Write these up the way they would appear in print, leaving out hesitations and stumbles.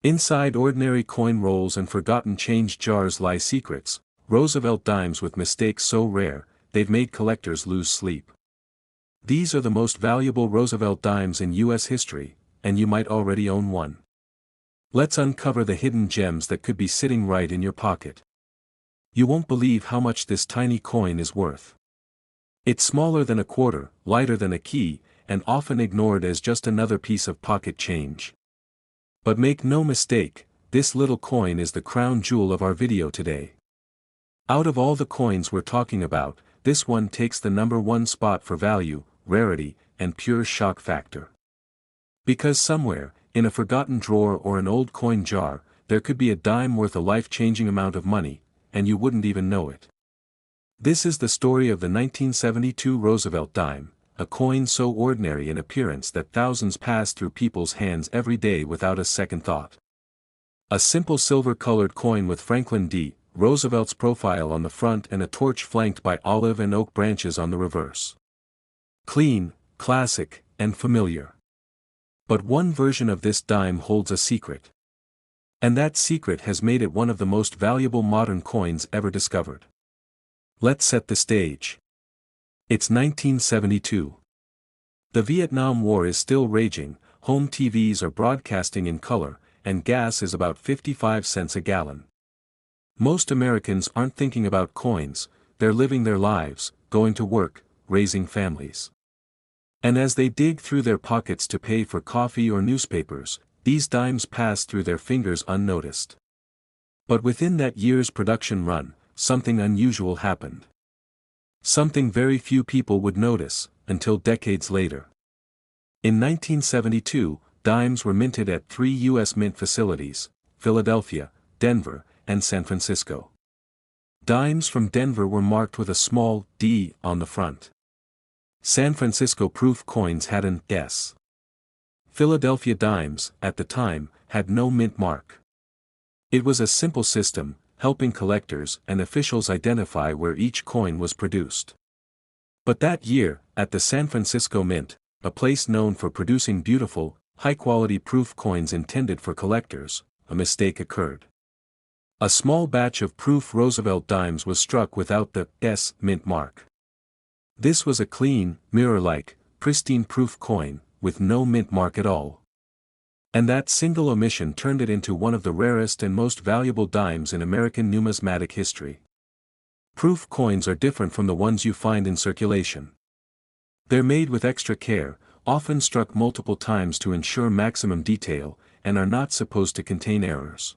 Inside ordinary coin rolls and forgotten change jars lie secrets, Roosevelt dimes with mistakes so rare, they've made collectors lose sleep. These are the most valuable Roosevelt dimes in U.S. history, and you might already own one. Let's uncover the hidden gems that could be sitting right in your pocket. You won't believe how much this tiny coin is worth. It's smaller than a quarter, lighter than a key, and often ignored as just another piece of pocket change. But make no mistake, this little coin is the crown jewel of our video today. Out of all the coins we're talking about, this one takes the #1 spot for value, rarity, and pure shock factor. Because somewhere, in a forgotten drawer or an old coin jar, there could be a dime worth a life-changing amount of money, and you wouldn't even know it. This is the story of the 1972 Roosevelt dime, a coin so ordinary in appearance that thousands pass through people's hands every day without a second thought. A simple silver-colored coin with Franklin D. Roosevelt's profile on the front and a torch flanked by olive and oak branches on the reverse. Clean, classic, and familiar. But one version of this dime holds a secret. And that secret has made it one of the most valuable modern coins ever discovered. Let's set the stage. It's 1972. The Vietnam War is still raging, home TVs are broadcasting in color, and gas is about 55 cents a gallon. Most Americans aren't thinking about coins, they're living their lives, going to work, raising families. And as they dig through their pockets to pay for coffee or newspapers, these dimes pass through their fingers unnoticed. But within that year's production run, something unusual happened. Something very few people would notice, until decades later. In 1972, dimes were minted at 3 U.S. mint facilities: Philadelphia, Denver, and San Francisco. Dimes from Denver were marked with a small D on the front. San Francisco proof coins had an S. Philadelphia dimes, at the time, had no mint mark. It was a simple system, helping collectors and officials identify where each coin was produced. But that year, at the San Francisco Mint, a place known for producing beautiful, high-quality proof coins intended for collectors, a mistake occurred. A small batch of proof Roosevelt dimes was struck without the S mint mark. This was a clean, mirror-like, pristine proof coin, with no mint mark at all. And that single omission turned it into one of the rarest and most valuable dimes in American numismatic history. Proof coins are different from the ones you find in circulation. They're made with extra care, often struck multiple times to ensure maximum detail, and are not supposed to contain errors.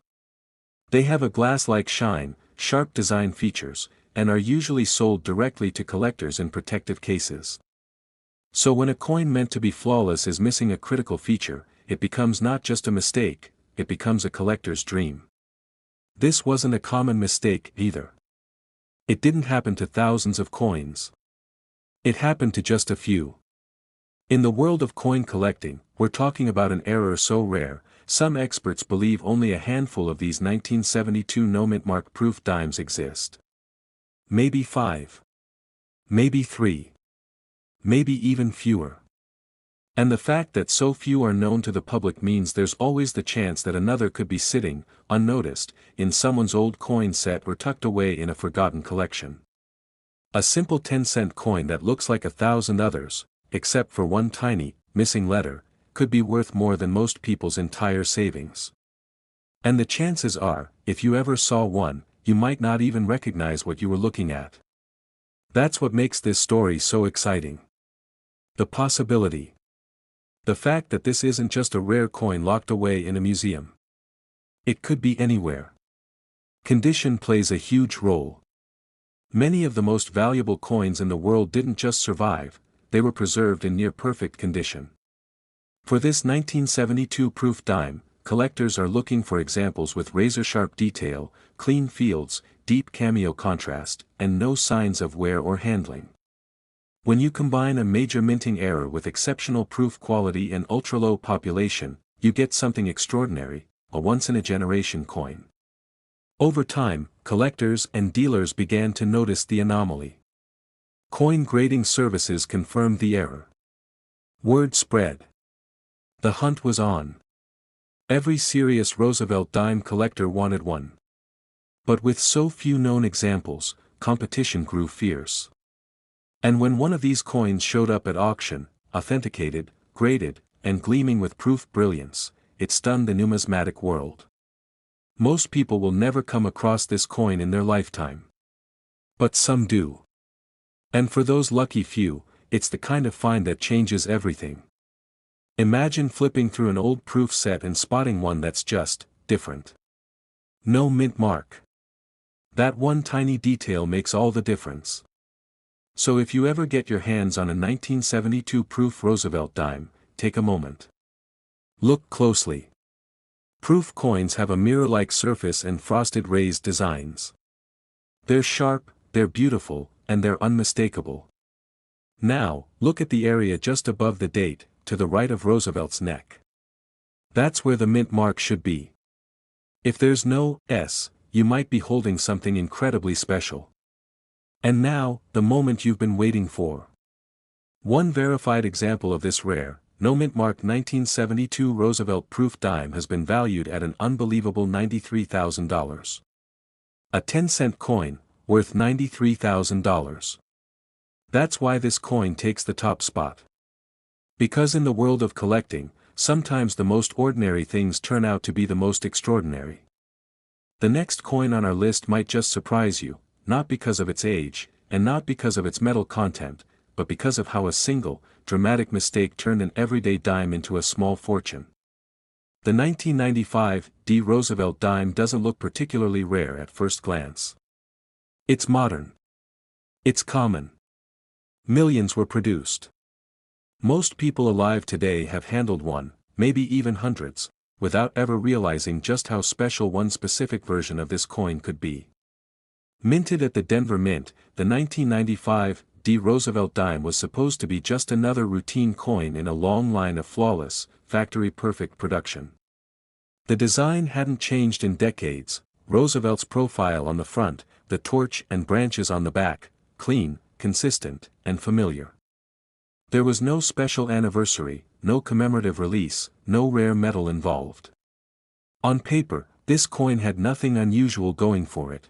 They have a glass-like shine, sharp design features, and are usually sold directly to collectors in protective cases. So when a coin meant to be flawless is missing a critical feature, it becomes not just a mistake, it becomes a collector's dream. This wasn't a common mistake either. It didn't happen to thousands of coins. It happened to just a few. In the world of coin collecting, we're talking about an error so rare, some experts believe only a handful of these 1972 no-mint mark proof dimes exist. Maybe 5. Maybe 3. Maybe even fewer. And the fact that so few are known to the public means there's always the chance that another could be sitting, unnoticed, in someone's old coin set or tucked away in a forgotten collection. A simple 10-cent coin that looks like 1,000 others, except for one tiny, missing letter, could be worth more than most people's entire savings. And the chances are, if you ever saw one, you might not even recognize what you were looking at. That's what makes this story so exciting. The possibility. The fact that this isn't just a rare coin locked away in a museum. It could be anywhere. Condition plays a huge role. Many of the most valuable coins in the world didn't just survive, they were preserved in near-perfect condition. For this 1972 proof dime, collectors are looking for examples with razor-sharp detail, clean fields, deep cameo contrast, and no signs of wear or handling. When you combine a major minting error with exceptional proof quality and ultra-low population, you get something extraordinary, a once-in-a-generation coin. Over time, collectors and dealers began to notice the anomaly. Coin grading services confirmed the error. Word spread. The hunt was on. Every serious Roosevelt dime collector wanted one. But with so few known examples, competition grew fierce. And when one of these coins showed up at auction, authenticated, graded, and gleaming with proof brilliance, it stunned the numismatic world. Most people will never come across this coin in their lifetime. But some do. And for those lucky few, it's the kind of find that changes everything. Imagine flipping through an old proof set and spotting one that's just different. No mint mark. That one tiny detail makes all the difference. So if you ever get your hands on a 1972 proof Roosevelt dime, take a moment. Look closely. Proof coins have a mirror-like surface and frosted raised designs. They're sharp, they're beautiful, and they're unmistakable. Now, look at the area just above the date, to the right of Roosevelt's neck. That's where the mint mark should be. If there's no S, you might be holding something incredibly special. And now, the moment you've been waiting for. One verified example of this rare, no mint mark 1972 Roosevelt proof dime has been valued at an unbelievable $93,000. A 10-cent coin, worth $93,000. That's why this coin takes the top spot. Because in the world of collecting, sometimes the most ordinary things turn out to be the most extraordinary. The next coin on our list might just surprise you, not because of its age, and not because of its metal content, but because of how a single, dramatic mistake turned an everyday dime into a small fortune. The 1995 D. Roosevelt dime doesn't look particularly rare at first glance. It's modern. It's common. Millions were produced. Most people alive today have handled one, maybe even hundreds, without ever realizing just how special one specific version of this coin could be. Minted at the Denver Mint, the 1995 D. Roosevelt dime was supposed to be just another routine coin in a long line of flawless, factory-perfect production. The design hadn't changed in decades, Roosevelt's profile on the front, the torch and branches on the back, clean, consistent, and familiar. There was no special anniversary, no commemorative release, no rare metal involved. On paper, this coin had nothing unusual going for it.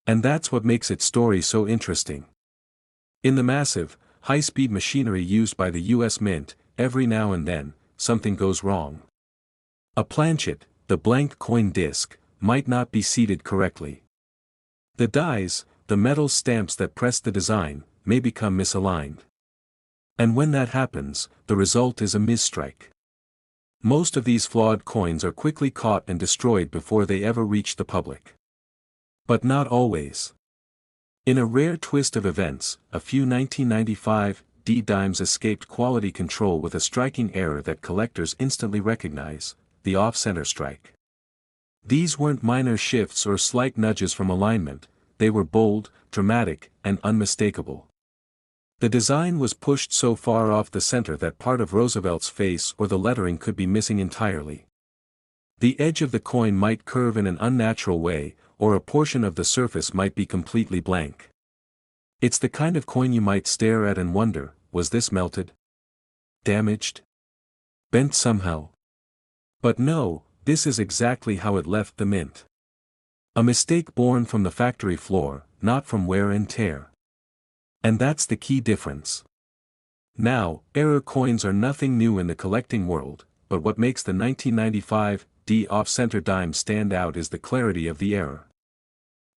And that's what makes its story so interesting. In the massive, high-speed machinery used by the U.S. Mint, every now and then, something goes wrong. A planchet, the blank coin disc, might not be seated correctly. The dies, the metal stamps that press the design, may become misaligned. And when that happens, the result is a misstrike. Most of these flawed coins are quickly caught and destroyed before they ever reach the public. But not always. In a rare twist of events, a few 1995 D dimes escaped quality control with a striking error that collectors instantly recognize: the off-center strike. These weren't minor shifts or slight nudges from alignment, they were bold, dramatic, and unmistakable. The design was pushed so far off the center that part of Roosevelt's face or the lettering could be missing entirely. The edge of the coin might curve in an unnatural way, or a portion of the surface might be completely blank. It's the kind of coin you might stare at and wonder, was this melted? Damaged? Bent somehow? But no, this is exactly how it left the mint. A mistake born from the factory floor, not from wear and tear. And that's the key difference. Now, error coins are nothing new in the collecting world, but what makes the 1995 D off-center dime stand out is the clarity of the error.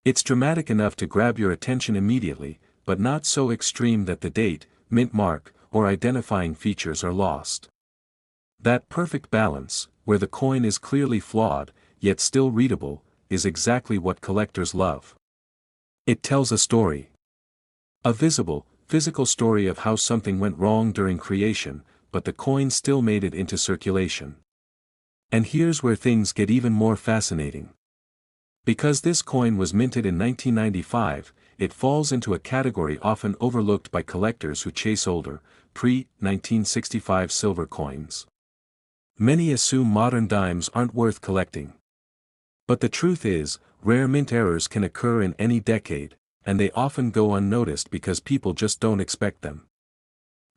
It's dramatic enough to grab your attention immediately, but not so extreme that the date, mint mark, or identifying features are lost. That perfect balance, where the coin is clearly flawed, yet still readable, is exactly what collectors love. It tells a story. A visible, physical story of how something went wrong during creation, but the coin still made it into circulation. And here's where things get even more fascinating. Because this coin was minted in 1995, it falls into a category often overlooked by collectors who chase older, pre-1965 silver coins. Many assume modern dimes aren't worth collecting. But the truth is, rare mint errors can occur in any decade, and they often go unnoticed because people just don't expect them.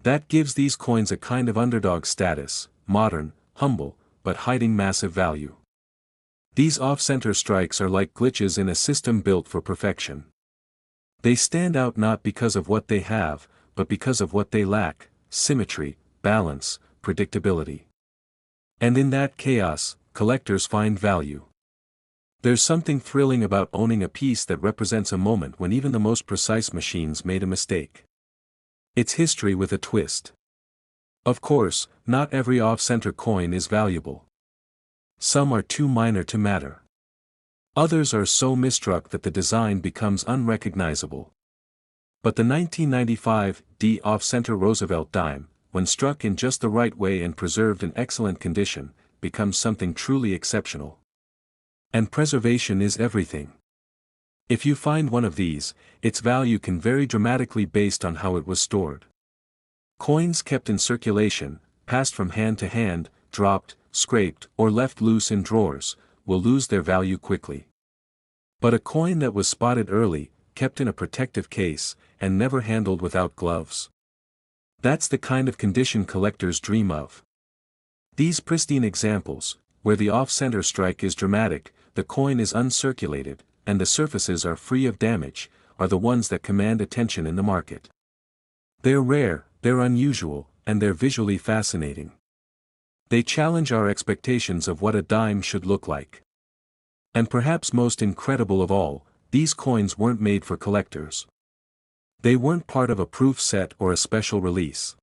That gives these coins a kind of underdog status: modern, humble, but hiding massive value. These off-center strikes are like glitches in a system built for perfection. They stand out not because of what they have, but because of what they lack: symmetry, balance, predictability. And in that chaos, collectors find value. There's something thrilling about owning a piece that represents a moment when even the most precise machines made a mistake. It's history with a twist. Of course, not every off-center coin is valuable. Some are too minor to matter. Others are so misstruck that the design becomes unrecognizable. But the 1995 D off-center Roosevelt dime, when struck in just the right way and preserved in excellent condition, becomes something truly exceptional. And preservation is everything. If you find one of these, its value can vary dramatically based on how it was stored. Coins kept in circulation, passed from hand to hand, dropped, scraped, or left loose in drawers, will lose their value quickly. But a coin that was spotted early, kept in a protective case, and never handled without gloves. That's the kind of condition collectors dream of. These pristine examples, where the off-center strike is dramatic, the coin is uncirculated, and the surfaces are free of damage, are the ones that command attention in the market. They're rare, they're unusual, and they're visually fascinating. They challenge our expectations of what a dime should look like. And perhaps most incredible of all, these coins weren't made for collectors. They weren't part of a proof set or a special release.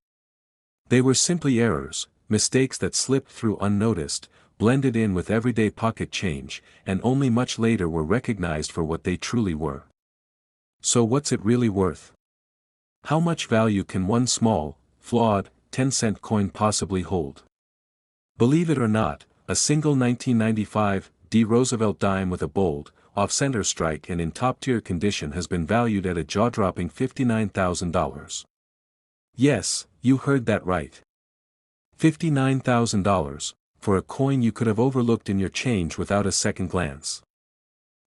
They were simply errors, mistakes that slipped through unnoticed, blended in with everyday pocket change, and only much later were recognized for what they truly were. So what's it really worth? How much value can one small, flawed, 10-cent coin possibly hold? Believe it or not, a single 1995 D Roosevelt dime with a bold, off-center strike and in top-tier condition has been valued at a jaw-dropping $59,000. Yes, you heard that right. $59,000, for a coin you could have overlooked in your change without a second glance.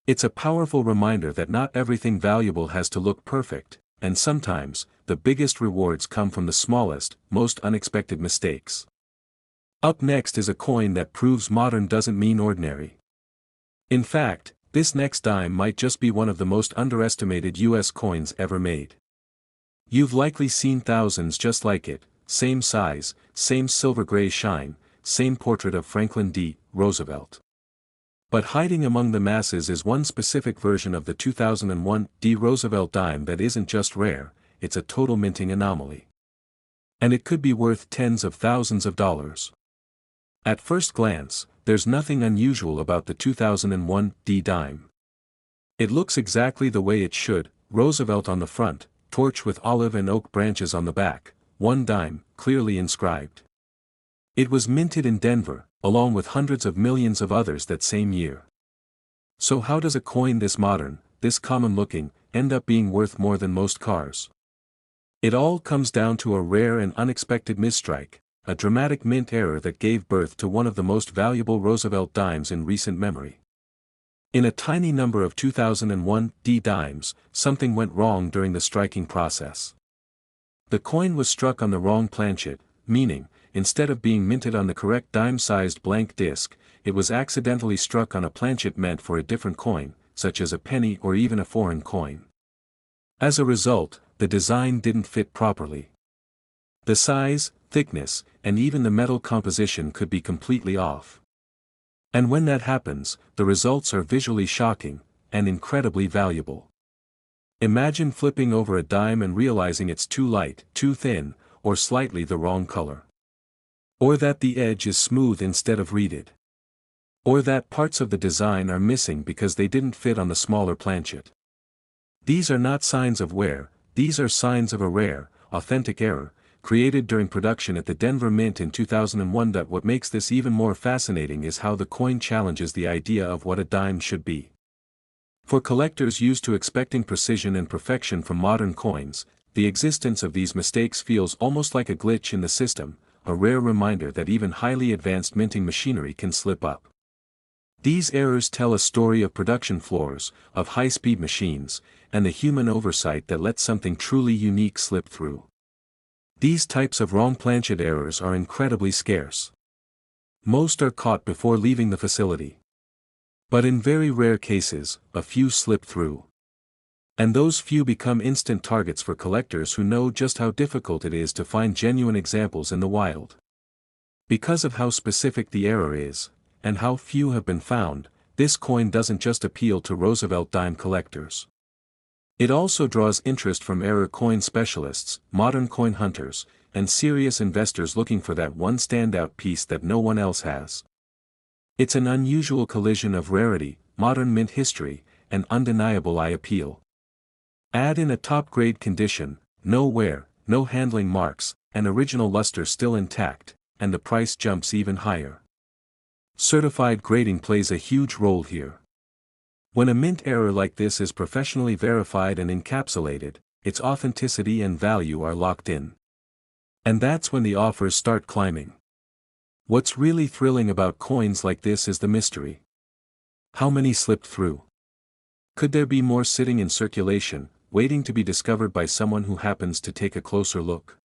It's a powerful reminder that not everything valuable has to look perfect, and sometimes, the biggest rewards come from the smallest, most unexpected mistakes. Up next is a coin that proves modern doesn't mean ordinary. In fact, this next dime might just be one of the most underestimated US coins ever made. You've likely seen thousands just like it, same size, same silver gray shine, same portrait of Franklin D. Roosevelt. But hiding among the masses is one specific version of the 2001 D. Roosevelt dime that isn't just rare, it's a total minting anomaly. And it could be worth tens of thousands of dollars. At first glance, there's nothing unusual about the 2001 D dime. It looks exactly the way it should: Roosevelt on the front, torch with olive and oak branches on the back, one dime, clearly inscribed. It was minted in Denver, along with hundreds of millions of others that same year. So how does a coin this modern, this common-looking, end up being worth more than most cars? It all comes down to a rare and unexpected misstrike, a dramatic mint error that gave birth to one of the most valuable Roosevelt dimes in recent memory. In a tiny number of 2001 D dimes, something went wrong during the striking process. The coin was struck on the wrong planchet, meaning, instead of being minted on the correct dime-sized blank disc, it was accidentally struck on a planchet meant for a different coin, such as a penny or even a foreign coin. As a result, the design didn't fit properly. The size, thickness, and even the metal composition could be completely off. And when that happens, the results are visually shocking, and incredibly valuable. Imagine flipping over a dime and realizing it's too light, too thin, or slightly the wrong color. Or that the edge is smooth instead of reeded. Or that parts of the design are missing because they didn't fit on the smaller planchet. These are not signs of wear, these are signs of a rare, authentic error, created during production at the Denver Mint in 2001. What makes this even more fascinating is how the coin challenges the idea of what a dime should be. For collectors used to expecting precision and perfection from modern coins, the existence of these mistakes feels almost like a glitch in the system, a rare reminder that even highly advanced minting machinery can slip up. These errors tell a story of production floors, of high-speed machines, and the human oversight that lets something truly unique slip through. These types of wrong planchet errors are incredibly scarce. Most are caught before leaving the facility. But in very rare cases, a few slip through. And those few become instant targets for collectors who know just how difficult it is to find genuine examples in the wild. Because of how specific the error is, and how few have been found, this coin doesn't just appeal to Roosevelt dime collectors. It also draws interest from error coin specialists, modern coin hunters, and serious investors looking for that one standout piece that no one else has. It's an unusual collision of rarity, modern mint history, and undeniable eye appeal. Add in a top-grade condition, no wear, no handling marks, and original luster still intact, and the price jumps even higher. Certified grading plays a huge role here. When a mint error like this is professionally verified and encapsulated, its authenticity and value are locked in. And that's when the offers start climbing. What's really thrilling about coins like this is the mystery. How many slipped through? Could there be more sitting in circulation, waiting to be discovered by someone who happens to take a closer look?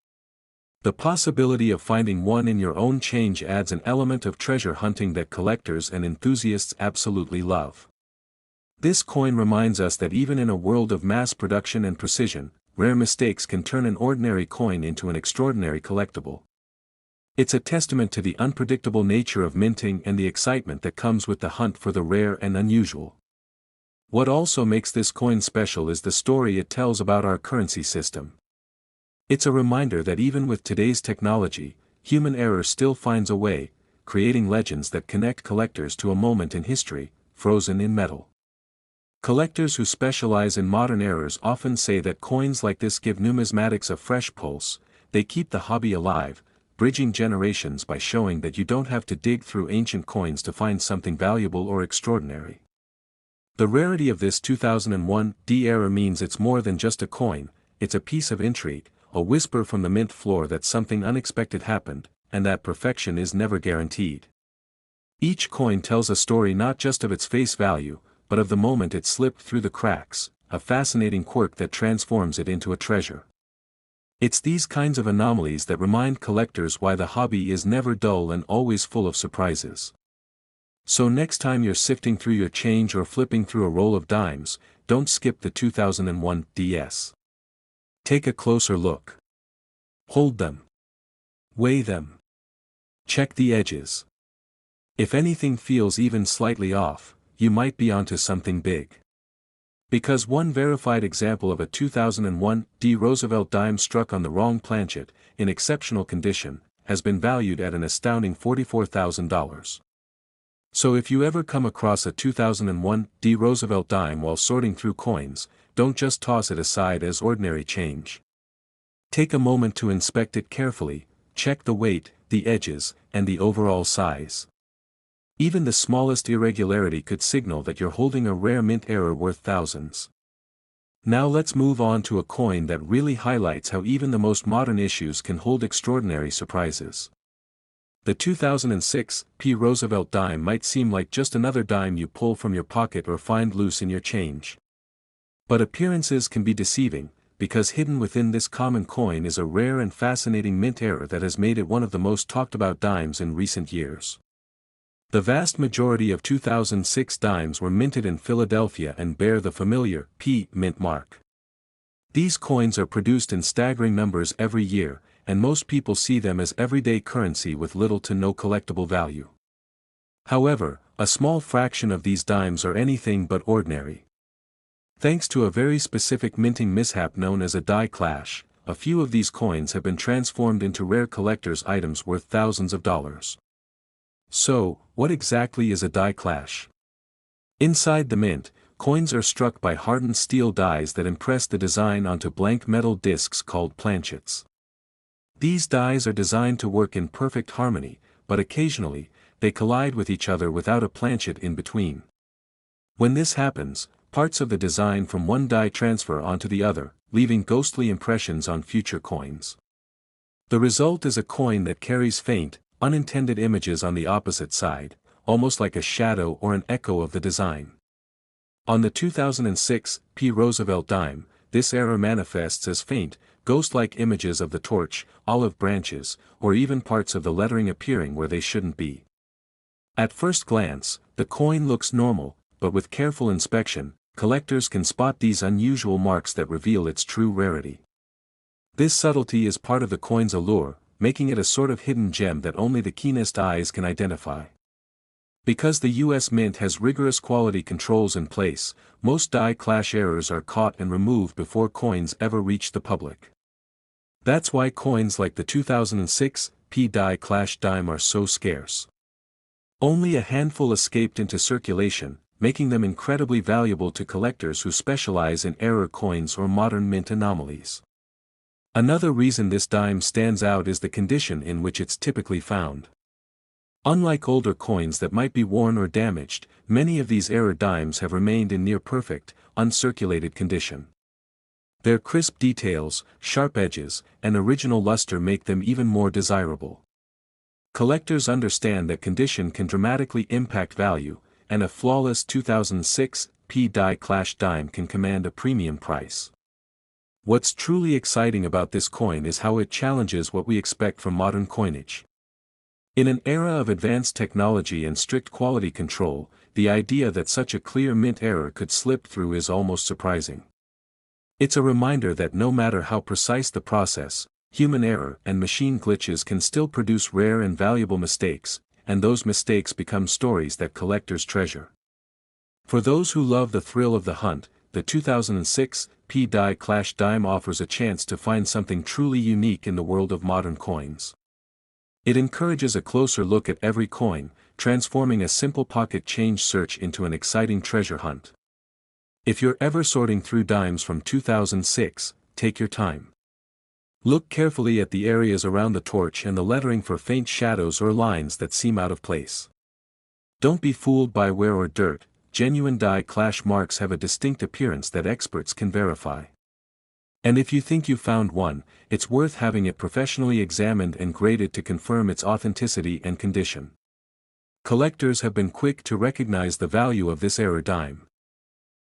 The possibility of finding one in your own change adds an element of treasure hunting that collectors and enthusiasts absolutely love. This coin reminds us that even in a world of mass production and precision, rare mistakes can turn an ordinary coin into an extraordinary collectible. It's a testament to the unpredictable nature of minting and the excitement that comes with the hunt for the rare and unusual. What also makes this coin special is the story it tells about our currency system. It's a reminder that even with today's technology, human error still finds a way, creating legends that connect collectors to a moment in history, frozen in metal. Collectors who specialize in modern errors often say that coins like this give numismatics a fresh pulse. They keep the hobby alive, bridging generations by showing that you don't have to dig through ancient coins to find something valuable or extraordinary. The rarity of this 2001 D error means it's more than just a coin, it's a piece of intrigue, a whisper from the mint floor that something unexpected happened, and that perfection is never guaranteed. Each coin tells a story not just of its face value, but of the moment it slipped through the cracks, a fascinating quirk that transforms it into a treasure. It's these kinds of anomalies that remind collectors why the hobby is never dull and always full of surprises. So next time you're sifting through your change or flipping through a roll of dimes, don't skip the 2001 DS. Take a closer look. Hold them. Weigh them. Check the edges. If anything feels even slightly off, you might be onto something big. Because one verified example of a 2001 D Roosevelt dime struck on the wrong planchet, in exceptional condition, has been valued at an astounding $44,000. So if you ever come across a 2001 D Roosevelt dime while sorting through coins, don't just toss it aside as ordinary change. Take a moment to inspect it carefully, check the weight, the edges, and the overall size. Even the smallest irregularity could signal that you're holding a rare mint error worth thousands. Now let's move on to a coin that really highlights how even the most modern issues can hold extraordinary surprises. The 2006 P. Roosevelt dime might seem like just another dime you pull from your pocket or find loose in your change. But appearances can be deceiving, because hidden within this common coin is a rare and fascinating mint error that has made it one of the most talked about dimes in recent years. The vast majority of 2006 dimes were minted in Philadelphia and bear the familiar P mint mark. These coins are produced in staggering numbers every year, and most people see them as everyday currency with little to no collectible value. However, a small fraction of these dimes are anything but ordinary. Thanks to a very specific minting mishap known as a die clash, a few of these coins have been transformed into rare collector's items worth thousands of dollars. So, what exactly is a die clash? Inside the mint, coins are struck by hardened steel dies that impress the design onto blank metal discs called planchets. These dies are designed to work in perfect harmony, but occasionally, they collide with each other without a planchet in between. When this happens, parts of the design from one die transfer onto the other, leaving ghostly impressions on future coins. The result is a coin that carries faint, unintended images on the opposite side, almost like a shadow or an echo of the design. On the 2006 P. Roosevelt dime, this error manifests as faint, ghost-like images of the torch, olive branches, or even parts of the lettering appearing where they shouldn't be. At first glance, the coin looks normal, but with careful inspection, collectors can spot these unusual marks that reveal its true rarity. This subtlety is part of the coin's allure, making it a sort of hidden gem that only the keenest eyes can identify. Because the US Mint has rigorous quality controls in place, most die clash errors are caught and removed before coins ever reach the public. That's why coins like the 2006 P die clash dime are so scarce. Only a handful escaped into circulation, making them incredibly valuable to collectors who specialize in error coins or modern mint anomalies. Another reason this dime stands out is the condition in which it's typically found. Unlike older coins that might be worn or damaged, many of these error dimes have remained in near-perfect, uncirculated condition. Their crisp details, sharp edges, and original luster make them even more desirable. Collectors understand that condition can dramatically impact value, and a flawless 2006 P die clash dime can command a premium price. What's truly exciting about this coin is how it challenges what we expect from modern coinage. In an era of advanced technology and strict quality control, the idea that such a clear mint error could slip through is almost surprising. It's a reminder that no matter how precise the process, human error and machine glitches can still produce rare and valuable mistakes, and those mistakes become stories that collectors treasure. For those who love the thrill of the hunt, the 2006 P die clash dime offers a chance to find something truly unique in the world of modern coins. It encourages a closer look at every coin, transforming a simple pocket change search into an exciting treasure hunt. If you're ever sorting through dimes from 2006, take your time. Look carefully at the areas around the torch and the lettering for faint shadows or lines that seem out of place. Don't be fooled by wear or dirt. Genuine die clash marks have a distinct appearance that experts can verify. And if you think you found one, it's worth having it professionally examined and graded to confirm its authenticity and condition. Collectors have been quick to recognize the value of this error dime.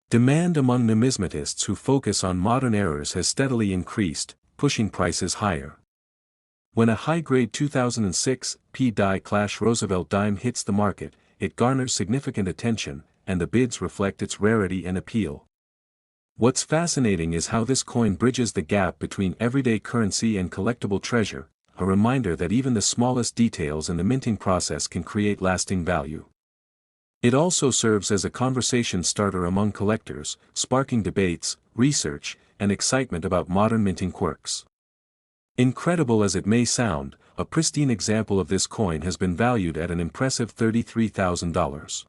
Demand among numismatists who focus on modern errors has steadily increased, pushing prices higher. When a high-grade 2006 P die clash Roosevelt dime hits the market, it garners significant attention, and the bids reflect its rarity and appeal. What's fascinating is how this coin bridges the gap between everyday currency and collectible treasure, a reminder that even the smallest details in the minting process can create lasting value. It also serves as a conversation starter among collectors, sparking debates, research, and excitement about modern minting quirks. Incredible as it may sound, a pristine example of this coin has been valued at an impressive $33,000.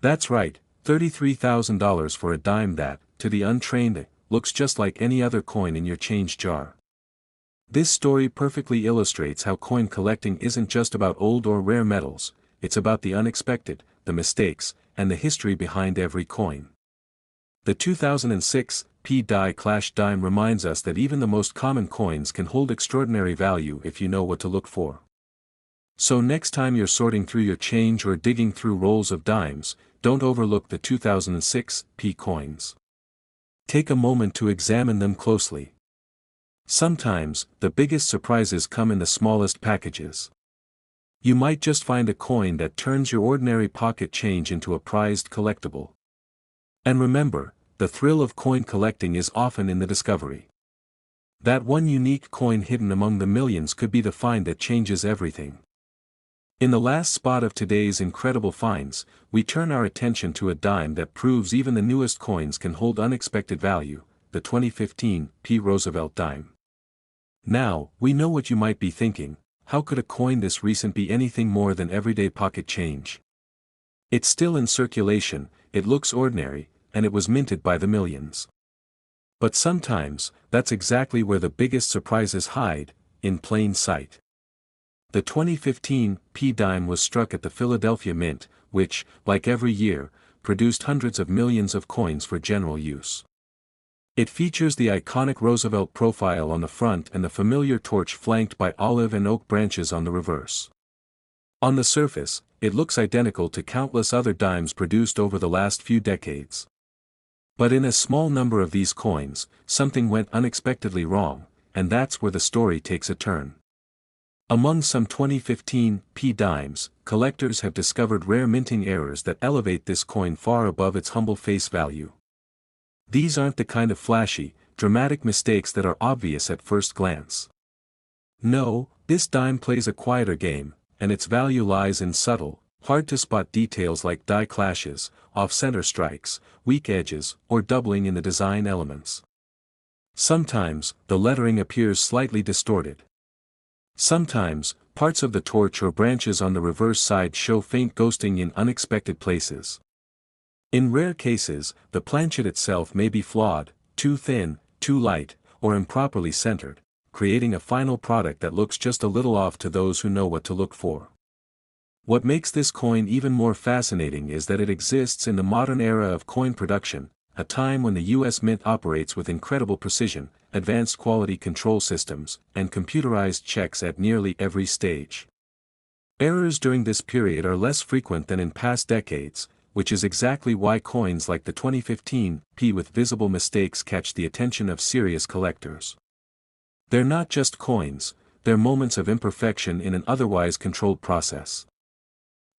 That's right, $33,000 for a dime that, to the untrained, looks just like any other coin in your change jar. This story perfectly illustrates how coin collecting isn't just about old or rare metals, it's about the unexpected, the mistakes, and the history behind every coin. The 2006 P die clash dime reminds us that even the most common coins can hold extraordinary value if you know what to look for. So next time you're sorting through your change or digging through rolls of dimes, don't overlook the 2006 P coins. Take a moment to examine them closely. Sometimes, the biggest surprises come in the smallest packages. You might just find a coin that turns your ordinary pocket change into a prized collectible. And remember, the thrill of coin collecting is often in the discovery. That one unique coin hidden among the millions could be the find that changes everything. In the last spot of today's incredible finds, we turn our attention to a dime that proves even the newest coins can hold unexpected value, the 2015 P Roosevelt dime. Now, we know what you might be thinking: how could a coin this recent be anything more than everyday pocket change? It's still in circulation, it looks ordinary, and it was minted by the millions. But sometimes, that's exactly where the biggest surprises hide, in plain sight. The 2015 P dime was struck at the Philadelphia Mint, which, like every year, produced hundreds of millions of coins for general use. It features the iconic Roosevelt profile on the front and the familiar torch flanked by olive and oak branches on the reverse. On the surface, it looks identical to countless other dimes produced over the last few decades. But in a small number of these coins, something went unexpectedly wrong, and that's where the story takes a turn. Among some 2015 P dimes, collectors have discovered rare minting errors that elevate this coin far above its humble face value. These aren't the kind of flashy, dramatic mistakes that are obvious at first glance. No, this dime plays a quieter game, and its value lies in subtle, hard-to-spot details like die clashes, off-center strikes, weak edges, or doubling in the design elements. Sometimes, the lettering appears slightly distorted. Sometimes, parts of the torch or branches on the reverse side show faint ghosting in unexpected places. In rare cases, the planchet itself may be flawed, too thin, too light, or improperly centered, creating a final product that looks just a little off to those who know what to look for. What makes this coin even more fascinating is that it exists in the modern era of coin production, a time when the U.S. Mint operates with incredible precision, advanced quality control systems, and computerized checks at nearly every stage. Errors during this period are less frequent than in past decades, which is exactly why coins like the 2015 P with visible mistakes catch the attention of serious collectors. They're not just coins, they're moments of imperfection in an otherwise controlled process.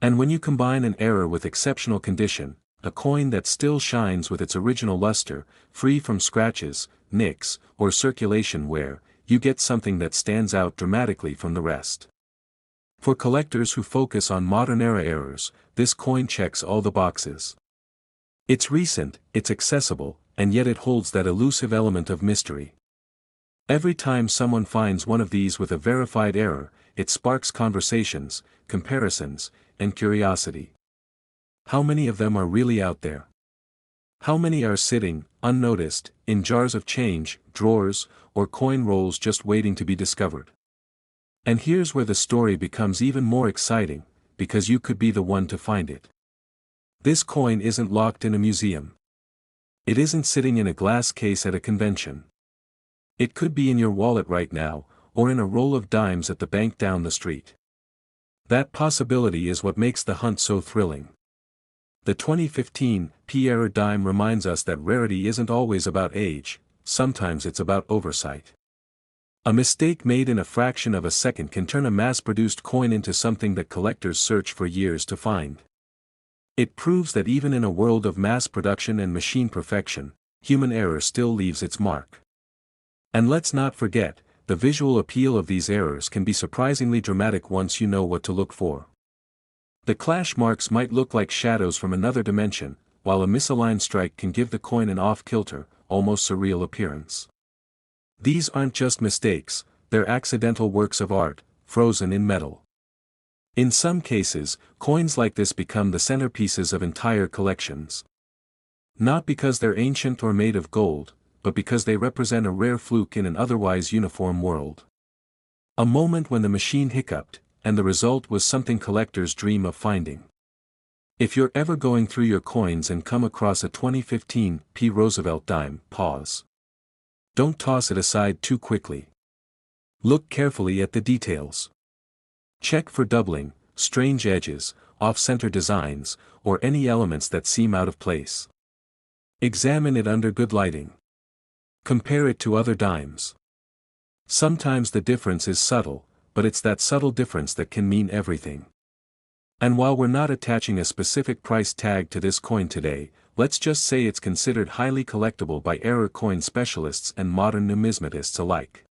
And when you combine an error with exceptional condition, a coin that still shines with its original luster, free from scratches, nicks, or circulation wear, you get something that stands out dramatically from the rest. For collectors who focus on modern-era errors, this coin checks all the boxes. It's recent, it's accessible, and yet it holds that elusive element of mystery. Every time someone finds one of these with a verified error, it sparks conversations, comparisons, and curiosity. How many of them are really out there? How many are sitting, unnoticed, in jars of change, drawers, or coin rolls just waiting to be discovered? And here's where the story becomes even more exciting, because you could be the one to find it. This coin isn't locked in a museum. It isn't sitting in a glass case at a convention. It could be in your wallet right now, or in a roll of dimes at the bank down the street. That possibility is what makes the hunt so thrilling. The 2015 P-era dime reminds us that rarity isn't always about age, sometimes it's about oversight. A mistake made in a fraction of a second can turn a mass-produced coin into something that collectors search for years to find. It proves that even in a world of mass production and machine perfection, human error still leaves its mark. And let's not forget, the visual appeal of these errors can be surprisingly dramatic once you know what to look for. The clash marks might look like shadows from another dimension, while a misaligned strike can give the coin an off-kilter, almost surreal appearance. These aren't just mistakes, they're accidental works of art, frozen in metal. In some cases, coins like this become the centerpieces of entire collections. Not because they're ancient or made of gold, but because they represent a rare fluke in an otherwise uniform world. A moment when the machine hiccuped, and the result was something collectors dream of finding. If you're ever going through your coins and come across a 2015 P. Roosevelt dime, pause. Don't toss it aside too quickly. Look carefully at the details. Check for doubling, strange edges, off-center designs, or any elements that seem out of place. Examine it under good lighting. Compare it to other dimes. Sometimes the difference is subtle, but it's that subtle difference that can mean everything. And while we're not attaching a specific price tag to this coin today, let's just say it's considered highly collectible by error coin specialists and modern numismatists alike.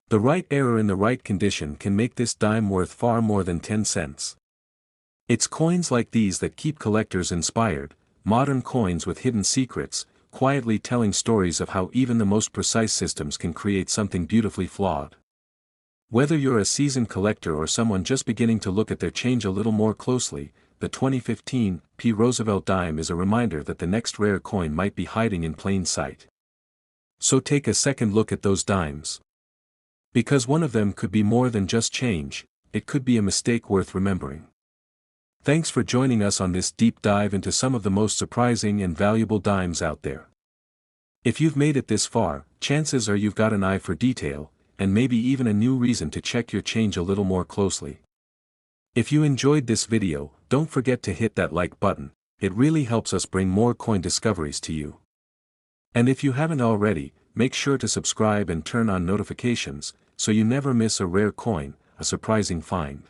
The right error in the right condition can make this dime worth far more than 10 cents. It's coins like these that keep collectors inspired, modern coins with hidden secrets, quietly telling stories of how even the most precise systems can create something beautifully flawed. Whether you're a seasoned collector or someone just beginning to look at their change a little more closely, the 2015 P. Roosevelt dime is a reminder that the next rare coin might be hiding in plain sight. So take a second look at those dimes. Because one of them could be more than just change, it could be a mistake worth remembering. Thanks for joining us on this deep dive into some of the most surprising and valuable dimes out there. If you've made it this far, chances are you've got an eye for detail, and maybe even a new reason to check your change a little more closely. If you enjoyed this video, don't forget to hit that like button, it really helps us bring more coin discoveries to you. And if you haven't already, make sure to subscribe and turn on notifications, so you never miss a rare coin, a surprising find.